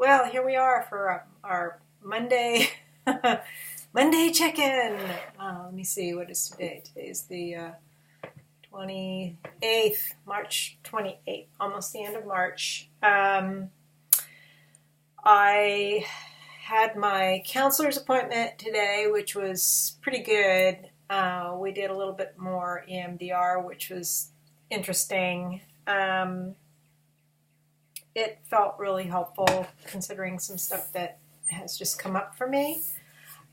Well, here we are for our Monday Monday check-in. Let me see, what is today? Today is the 28th, March 28th, almost the end of March. I had my counselor's appointment today, which was pretty good. We did a little bit more EMDR, which was interesting. It felt really helpful considering some stuff that has just come up for me.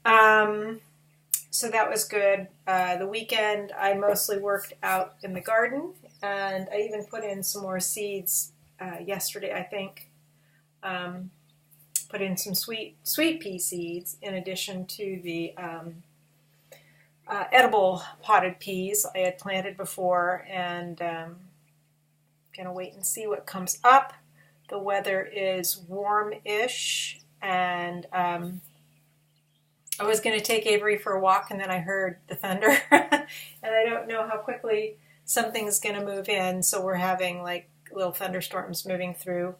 So that was good. The weekend I mostly worked out in the garden, and I even put in some more seeds yesterday, I think. Put in some sweet pea seeds in addition to the edible potted peas I had planted before, and gonna wait and see what comes up. The weather is warm-ish, and I was going to take Avery for a walk, and then I heard the thunder, and I don't know how quickly something's going to move in, so we're having like little thunderstorms moving through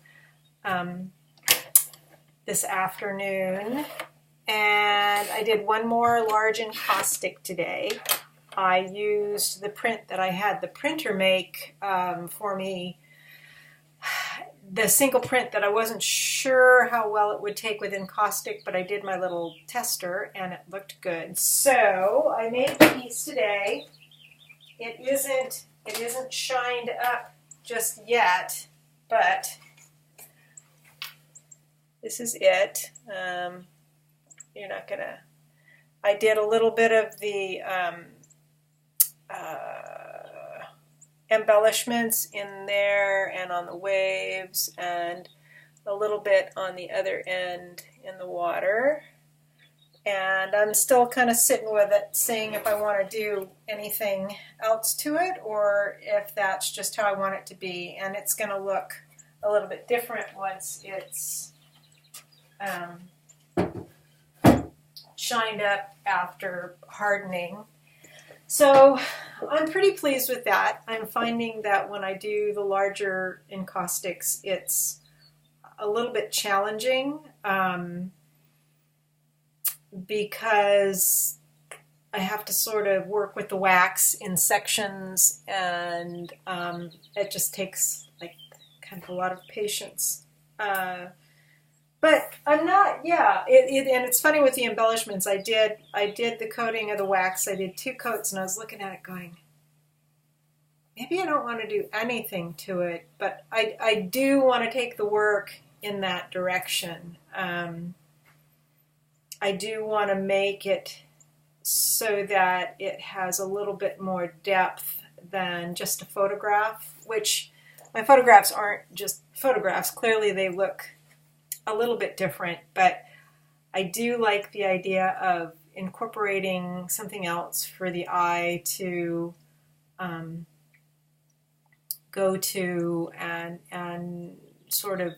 this afternoon. And I did one more large encaustic today. I used the print that I had the printer make for me, the single print that I wasn't sure how well it would take with encaustic, but I did my little tester and it looked good. So I made the piece today. It isn't shined up just yet, but this is it. You're not gonna. I did a little bit of the embellishments in there and on the waves, and a little bit on the other end in the water. And I'm still kind of sitting with it, seeing if I want to do anything else to it or if that's just how I want it to be. And it's going to look a little bit different once it's shined up after hardening. So I'm pretty pleased with that. I'm finding that when I do the larger encaustics, it's a little bit challenging because I have to sort of work with the wax in sections, and it just takes like kind of a lot of patience. But I'm not, and it's funny with the embellishments. I did the coating of the wax. I did 2 coats, and I was looking at it going, maybe I don't want to do anything to it, but I do want to take the work in that direction. I do want to make it so that it has a little bit more depth than just a photograph, which my photographs aren't just photographs. Clearly they look a little bit different, but I do like the idea of incorporating something else for the eye to go to and sort of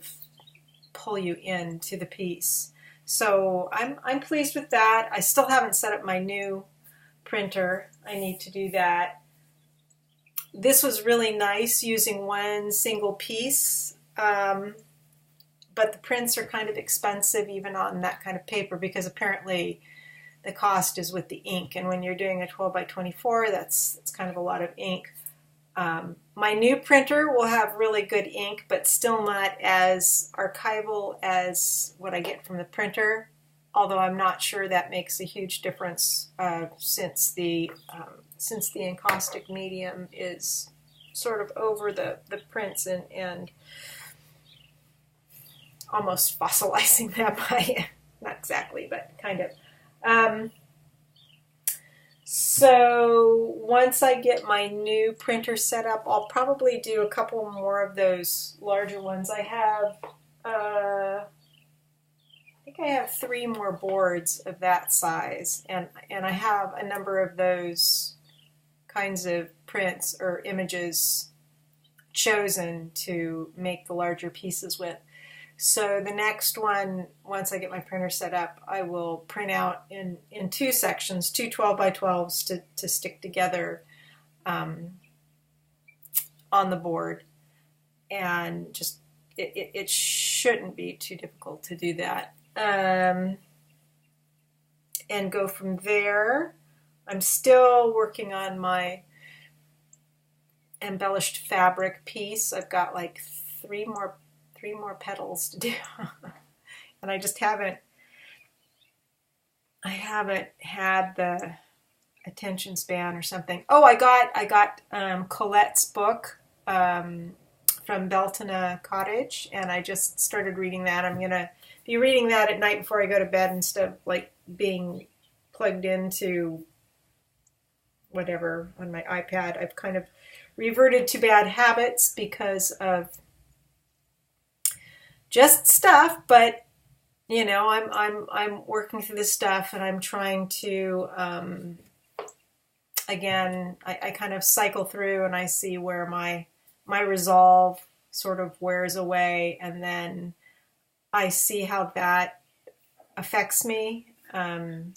pull you into the piece. So I'm pleased with that. I still haven't set up my new printer. I need to do that. This was really nice using one single piece. But the prints are kind of expensive even on that kind of paper, because apparently the cost is with the ink. And when you're doing a 12 by 24, that's kind of a lot of ink. My new printer will have really good ink, but still not as archival as what I get from the printer, although I'm not sure that makes a huge difference since the encaustic medium is sort of over the prints and almost fossilizing them. Not exactly, but kind of. So once I get my new printer set up, I'll probably do a couple more of those larger ones. I think I have 3 more boards of that size, and I have a number of those kinds of prints or images chosen to make the larger pieces with. So the next one, once I get my printer set up, I will print out in 2 sections, 2 12 by 12s to stick together on the board, and just it shouldn't be too difficult to do that. And go from there. I'm still working on my embellished fabric piece. I've got like three more petals to do, and I just haven't had the attention span or something. Oh, I got Colette's book from Beltona Cottage, and I just started reading that. I'm gonna be reading that at night before I go to bed instead of like being plugged into whatever on my iPad. I've kind of reverted to bad habits because of just stuff, but you know, I'm working through this stuff, and I'm trying to again, I kind of cycle through and I see where my resolve sort of wears away, and then I see how that affects me, and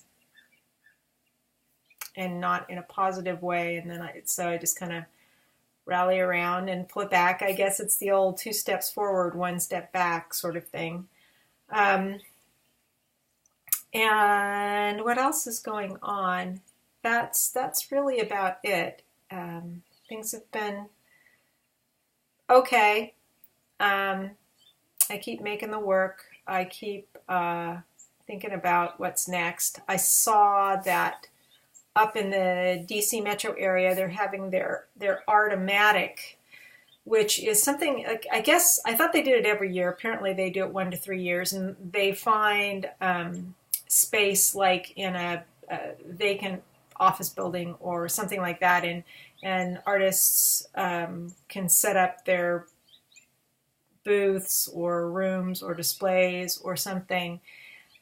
not in a positive way. And then I just kind of rally around and flip back. I guess it's the old 2 steps forward, 1 step back sort of thing. And what else is going on? That's really about it. Things have been okay. I keep making the work. I keep thinking about what's next. I saw that up in the DC metro area, they're having their Artomatic, which is something, I guess, I thought they did it every year. Apparently they do it 1 to 3 years, and they find space like in a vacant office building or something like that, and artists can set up their booths or rooms or displays or something.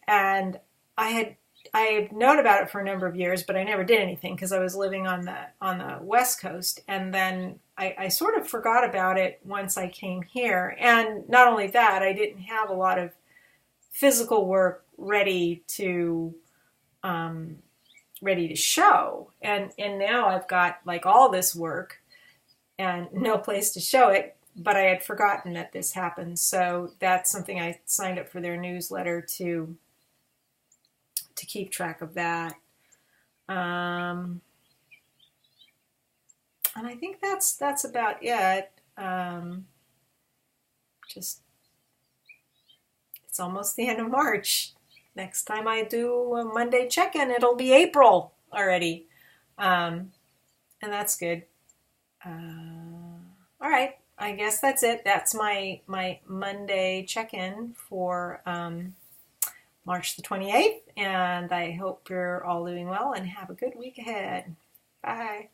And I've known about it for a number of years, but I never did anything because I was living on the West Coast. And then I sort of forgot about it once I came here. And not only that, I didn't have a lot of physical work ready to show. And now I've got like all this work and no place to show it. But I had forgotten that this happened. So that's something I signed up for their newsletter to keep track of that. And I think that's about it. Just, it's almost the end of March. Next time I do a Monday check-in, it'll be April already. And that's good. All right. I guess that's it. That's my Monday check-in for March the 28th, and I hope you're all doing well and have a good week ahead. Bye.